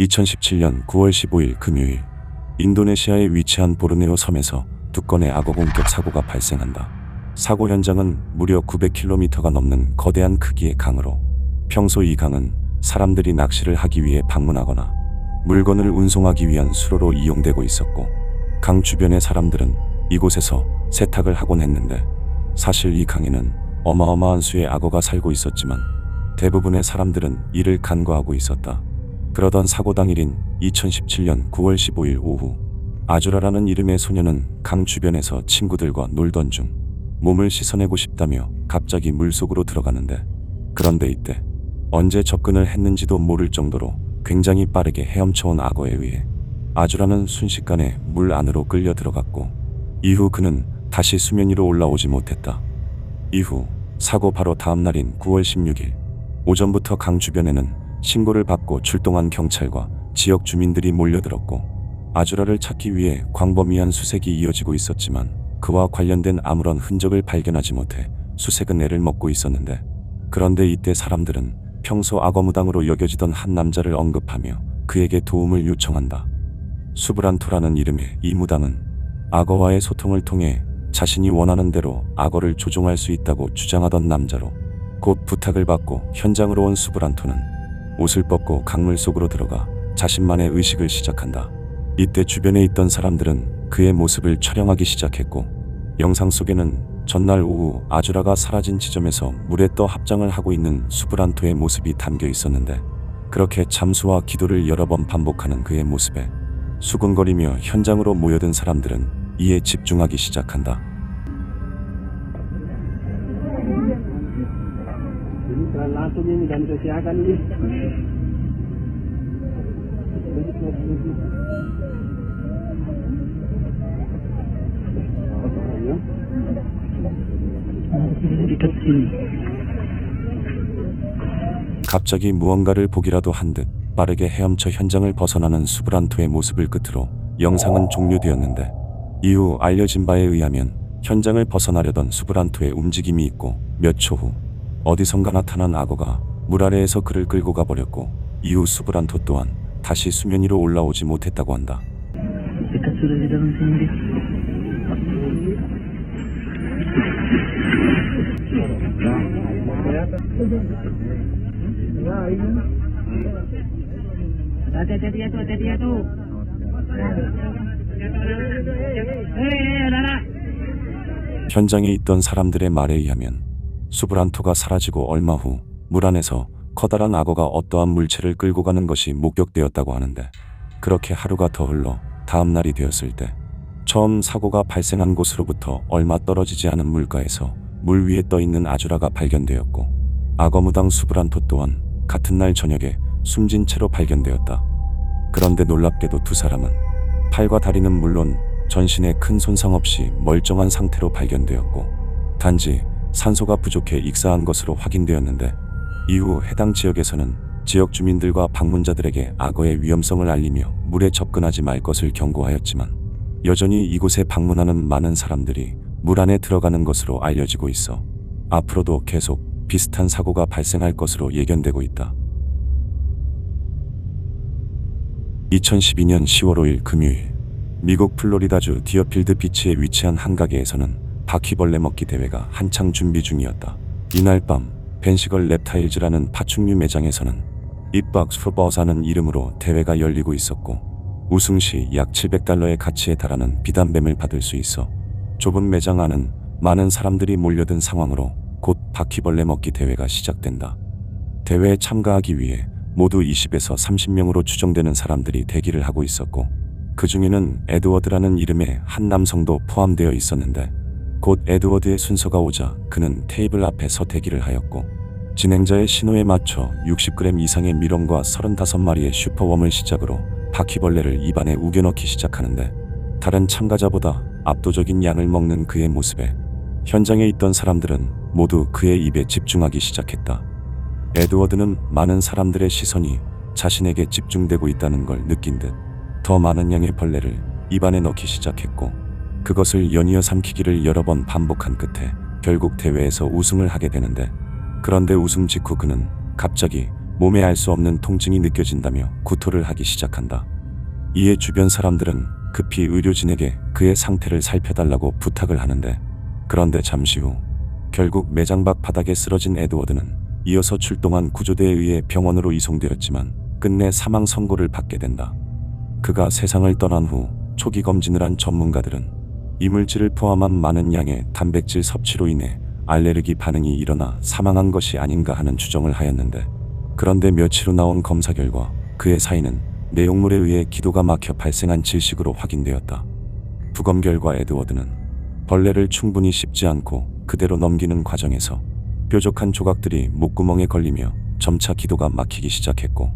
2017년 9월 15일 금요일, 인도네시아에 위치한 보르네오 섬에서 두 건의 악어 공격 사고가 발생한다. 사고 현장은 무려 900km가 넘는 거대한 크기의 강으로, 평소 이 강은 사람들이 낚시를 하기 위해 방문하거나 물건을 운송하기 위한 수로로 이용되고 있었고, 강 주변의 사람들은 이곳에서 세탁을 하곤 했는데, 사실 이 강에는 어마어마한 수의 악어가 살고 있었지만 대부분의 사람들은 이를 간과하고 있었다. 그러던 사고 당일인 2017년 9월 15일 오후, 아주라라는 이름의 소녀는 강 주변에서 친구들과 놀던 중 몸을 씻어내고 싶다며 갑자기 물속으로 들어가는데, 그런데 이때 언제 접근을 했는지도 모를 정도로 굉장히 빠르게 헤엄쳐온 악어에 의해 아주라는 순식간에 물 안으로 끌려 들어갔고, 이후 그는 다시 수면 위로 올라오지 못했다. 이후 사고 바로 다음 날인 9월 16일 오전부터 강 주변에는 신고를 받고 출동한 경찰과 지역 주민들이 몰려들었고, 아주라를 찾기 위해 광범위한 수색이 이어지고 있었지만 그와 관련된 아무런 흔적을 발견하지 못해 수색은 애를 먹고 있었는데, 그런데 이때 사람들은 평소 악어 무당으로 여겨지던 한 남자를 언급하며 그에게 도움을 요청한다. 수브란토라는 이름의 이 무당은 악어와의 소통을 통해 자신이 원하는 대로 악어를 조종할 수 있다고 주장하던 남자로, 곧 부탁을 받고 현장으로 온 수브란토는 옷을 벗고 강물 속으로 들어가 자신만의 의식을 시작한다. 이때 주변에 있던 사람들은 그의 모습을 촬영하기 시작했고, 영상 속에는 전날 오후 아주라가 사라진 지점에서 물에 떠 합장을 하고 있는 수브란토의 모습이 담겨 있었는데, 그렇게 잠수와 기도를 여러 번 반복하는 그의 모습에 수군거리며 현장으로 모여든 사람들은 이에 집중하기 시작한다. 갑자기 무언가를 보기라도 한 듯 빠르게 헤엄쳐 현장을 벗어나는 수브란토의 모습을 끝으로 영상은 종료되었는데, 이후 알려진 바에 의하면 현장을 벗어나려던 수브란토의 움직임이 있고 몇 초 후 어디선가 나타난 악어가 물 아래에서 그를 끌고 가버렸고, 이후 수브란토 또한 다시 수면 위로 올라오지 못했다고 한다. 현장에 있던 사람들의 말에 의하면 수브란토가 사라지고 얼마 후 물 안에서 커다란 악어가 어떠한 물체를 끌고 가는 것이 목격되었다고 하는데, 그렇게 하루가 더 흘러 다음 날이 되었을 때 처음 사고가 발생한 곳으로부터 얼마 떨어지지 않은 물가에서 물 위에 떠 있는 아주라가 발견되었고, 악어 무당 수브란토 또한 같은 날 저녁에 숨진 채로 발견되었다. 그런데 놀랍게도 두 사람은 팔과 다리는 물론 전신에 큰 손상 없이 멀쩡한 상태로 발견되었고, 단지 산소가 부족해 익사한 것으로 확인되었는데, 이후 해당 지역에서는 지역 주민들과 방문자들에게 악어의 위험성을 알리며 물에 접근하지 말 것을 경고하였지만, 여전히 이곳에 방문하는 많은 사람들이 물 안에 들어가는 것으로 알려지고 있어 앞으로도 계속 비슷한 사고가 발생할 것으로 예견되고 있다. 2012년 10월 5일 금요일, 미국 플로리다주 디어필드 비치에 위치한 한 가게에서는 바퀴벌레 먹기 대회가 한창 준비 중이었다. 이날 밤 벤시걸 랩타일즈라는 파충류 매장에서는 잇박스 포버스라는 이름으로 대회가 열리고 있었고, 우승 시 약 $700의 가치에 달하는 비단뱀을 받을 수 있어 좁은 매장 안은 많은 사람들이 몰려든 상황으로 곧 바퀴벌레 먹기 대회가 시작된다. 대회에 참가하기 위해 모두 20에서 30명으로 추정되는 사람들이 대기를 하고 있었고, 그 중에는 에드워드라는 이름의 한 남성도 포함되어 있었는데, 곧 에드워드의 순서가 오자 그는 테이블 앞에서 대기를 하였고, 진행자의 신호에 맞춰 60g 이상의 미럼과 35마리의 슈퍼웜을 시작으로 바퀴벌레를 입안에 우겨넣기 시작하는데, 다른 참가자보다 압도적인 양을 먹는 그의 모습에 현장에 있던 사람들은 모두 그의 입에 집중하기 시작했다. 에드워드는 많은 사람들의 시선이 자신에게 집중되고 있다는 걸 느낀 듯 더 많은 양의 벌레를 입안에 넣기 시작했고, 그것을 연이어 삼키기를 여러 번 반복한 끝에 결국 대회에서 우승을 하게 되는데, 그런데 우승 직후 그는 갑자기 몸에 알 수 없는 통증이 느껴진다며 구토를 하기 시작한다. 이에 주변 사람들은 급히 의료진에게 그의 상태를 살펴달라고 부탁을 하는데, 그런데 잠시 후 결국 매장 밖 바닥에 쓰러진 에드워드는 이어서 출동한 구조대에 의해 병원으로 이송되었지만 끝내 사망 선고를 받게 된다. 그가 세상을 떠난 후 초기 검진을 한 전문가들은 이물질을 포함한 많은 양의 단백질 섭취로 인해 알레르기 반응이 일어나 사망한 것이 아닌가 하는 추정을 하였는데, 그런데 며칠 후 나온 검사 결과 그의 사인은 내용물에 의해 기도가 막혀 발생한 질식으로 확인되었다. 부검 결과 에드워드는 벌레를 충분히 씹지 않고 그대로 넘기는 과정에서 뾰족한 조각들이 목구멍에 걸리며 점차 기도가 막히기 시작했고,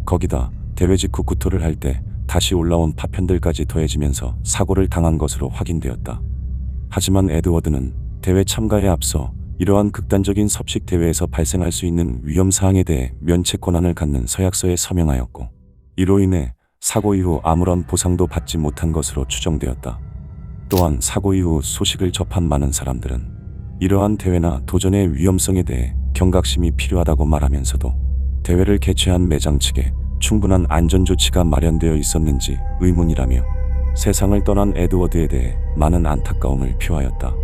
거기다 대회 직후 구토를 할 때 다시 올라온 파편들까지 더해지면서 사고를 당한 것으로 확인되었다. 하지만 에드워드는 대회 참가에 앞서 이러한 극단적인 섭식 대회에서 발생할 수 있는 위험 사항에 대해 면책 권한을 갖는 서약서에 서명하였고, 이로 인해 사고 이후 아무런 보상도 받지 못한 것으로 추정되었다. 또한 사고 이후 소식을 접한 많은 사람들은 이러한 대회나 도전의 위험성에 대해 경각심이 필요하다고 말하면서도 대회를 개최한 매장 측에 충분한 안전조치가 마련되어 있었는지 의문이라며 세상을 떠난 에드워드에 대해 많은 안타까움을 표하였다.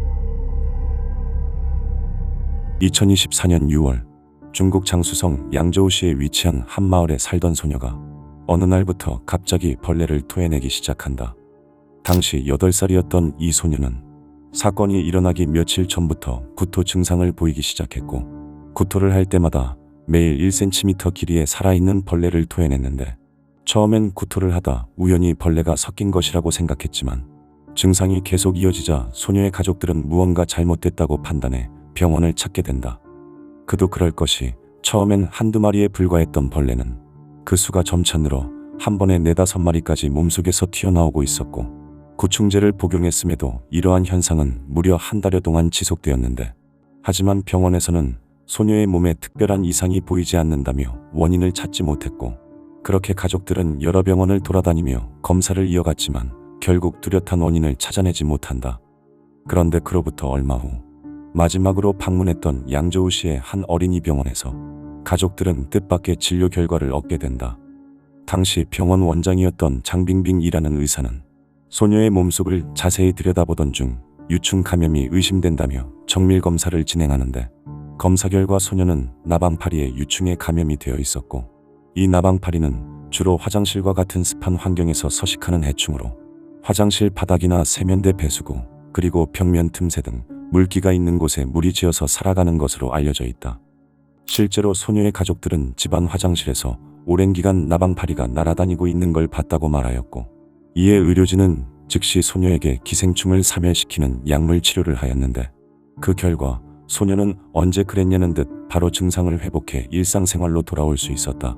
2024년 6월, 중국 장쑤성 양저우시에 위치한 한 마을에 살던 소녀가 어느 날부터 갑자기 벌레를 토해내기 시작한다. 당시 8살이었던 이 소녀는 사건이 일어나기 며칠 전부터 구토 증상을 보이기 시작했고, 구토를 할 때마다 매일 1cm 길이의 살아있는 벌레를 토해냈는데, 처음엔 구토를 하다 우연히 벌레가 섞인 것이라고 생각했지만 증상이 계속 이어지자 소녀의 가족들은 무언가 잘못됐다고 판단해 병원을 찾게 된다. 그도 그럴 것이 처음엔 한두 마리에 불과했던 벌레는 그 수가 점차 늘어 한 번에 4-5마리까지 몸속에서 튀어나오고 있었고, 구충제를 복용했음에도 이러한 현상은 무려 한 달여 동안 지속되었는데, 하지만 병원에서는 소녀의 몸에 특별한 이상이 보이지 않는다며 원인을 찾지 못했고, 그렇게 가족들은 여러 병원을 돌아다니며 검사를 이어갔지만 결국 뚜렷한 원인을 찾아내지 못한다. 그런데 그로부터 얼마 후 마지막으로 방문했던 양저우시의 한 어린이 병원에서 가족들은 뜻밖의 진료 결과를 얻게 된다. 당시 병원 원장이었던 장빙빙이라는 의사는 소녀의 몸속을 자세히 들여다보던 중 유충 감염이 의심된다며 정밀 검사를 진행하는데, 검사 결과 소녀는 나방파리에 유충에 감염이 되어 있었고, 이 나방파리는 주로 화장실과 같은 습한 환경에서 서식하는 해충으로 화장실 바닥이나 세면대 배수구, 그리고 벽면 틈새 등 물기가 있는 곳에 무리 지어서 살아가는 것으로 알려져 있다. 실제로 소녀의 가족들은 집안 화장실에서 오랜 기간 나방파리가 날아다니고 있는 걸 봤다고 말하였고, 이에 의료진은 즉시 소녀에게 기생충을 사멸시키는 약물 치료를 하였는데, 그 결과 소녀는 언제 그랬냐는 듯 바로 증상을 회복해 일상생활로 돌아올 수 있었다.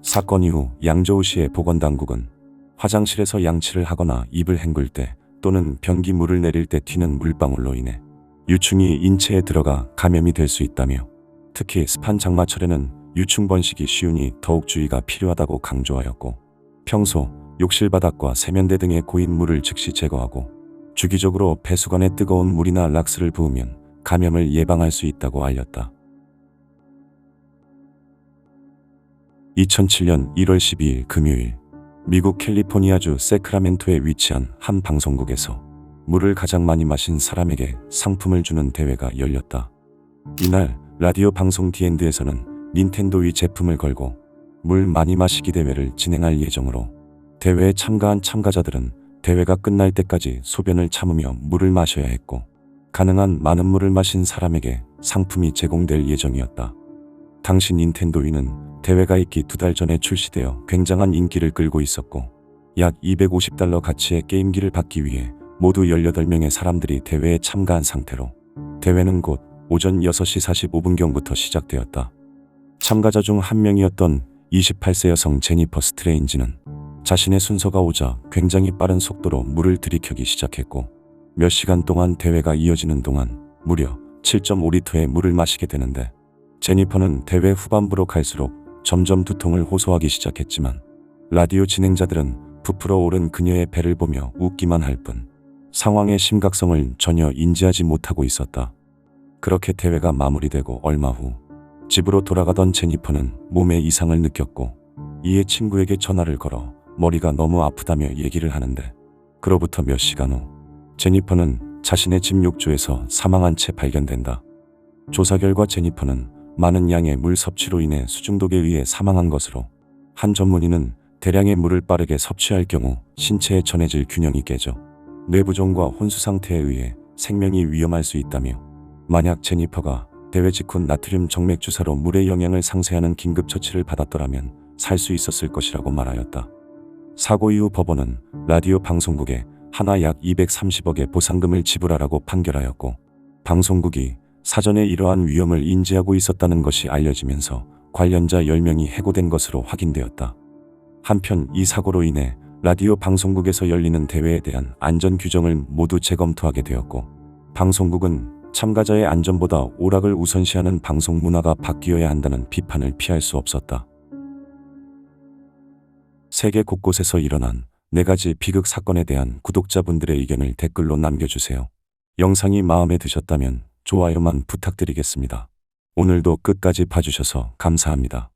사건 이후 양저우시의 보건당국은 화장실에서 양치를 하거나 입을 헹굴 때 또는 변기물을 내릴 때 튀는 물방울로 인해 유충이 인체에 들어가 감염이 될 수 있다며, 특히 습한 장마철에는 유충 번식이 쉬우니 더욱 주의가 필요하다고 강조하였고, 평소 욕실 바닥과 세면대 등의 고인 물을 즉시 제거하고 주기적으로 배수관에 뜨거운 물이나 락스를 부으면 감염을 예방할 수 있다고 알렸다. 2007년 1월 12일 금요일, 미국 캘리포니아주 세크라멘토에 위치한 한 방송국에서 물을 가장 많이 마신 사람에게 상품을 주는 대회가 열렸다. 이날 라디오 방송 D&D에서는 닌텐도 위 제품을 걸고 물 많이 마시기 대회를 진행할 예정으로, 대회에 참가한 참가자들은 대회가 끝날 때까지 소변을 참으며 물을 마셔야 했고, 가능한 많은 물을 마신 사람에게 상품이 제공될 예정이었다. 당시 닌텐도 위는 대회가 있기 2달 전에 출시되어 굉장한 인기를 끌고 있었고, 약 $250 가치의 게임기를 받기 위해 모두 18명의 사람들이 대회에 참가한 상태로, 대회는 곧 오전 6시 45분경부터 시작되었다. 참가자 중 한 명이었던 28세 여성 제니퍼 스트레인지는 자신의 순서가 오자 굉장히 빠른 속도로 물을 들이켜기 시작했고, 몇 시간 동안 대회가 이어지는 동안 무려 7.5리터의 물을 마시게 되는데, 제니퍼는 대회 후반부로 갈수록 점점 두통을 호소하기 시작했지만 라디오 진행자들은 부풀어 오른 그녀의 배를 보며 웃기만 할 뿐 상황의 심각성을 전혀 인지하지 못하고 있었다. 그렇게 대회가 마무리되고 얼마 후 집으로 돌아가던 제니퍼는 몸에 이상을 느꼈고 이에 친구에게 전화를 걸어 머리가 너무 아프다며 얘기를 하는데, 그로부터 몇 시간 후 제니퍼는 자신의 집 욕조에서 사망한 채 발견된다. 조사 결과 제니퍼는 많은 양의 물 섭취로 인해 수중독에 의해 사망한 것으로, 한 전문의는 대량의 물을 빠르게 섭취할 경우 신체에 전해질 균형이 깨져 뇌부종과 혼수 상태에 의해 생명이 위험할 수 있다며, 만약 제니퍼가 대회 직후 나트륨 정맥 주사로 물의 영양을 상쇄하는 긴급 처치를 받았더라면 살 수 있었을 것이라고 말하였다. 사고 이후 법원은 라디오 방송국에 하나 약 230억의 보상금을 지불하라고 판결하였고, 방송국이 사전에 이러한 위험을 인지하고 있었다는 것이 알려지면서 관련자 10명이 해고된 것으로 확인되었다. 한편 이 사고로 인해 라디오 방송국에서 열리는 대회에 대한 안전 규정을 모두 재검토하게 되었고, 방송국은 참가자의 안전보다 오락을 우선시하는 방송 문화가 바뀌어야 한다는 비판을 피할 수 없었다. 세계 곳곳에서 일어난 4가지 비극 사건에 대한 구독자분들의 의견을 댓글로 남겨주세요. 영상이 마음에 드셨다면 좋아요만 부탁드리겠습니다. 오늘도 끝까지 봐주셔서 감사합니다.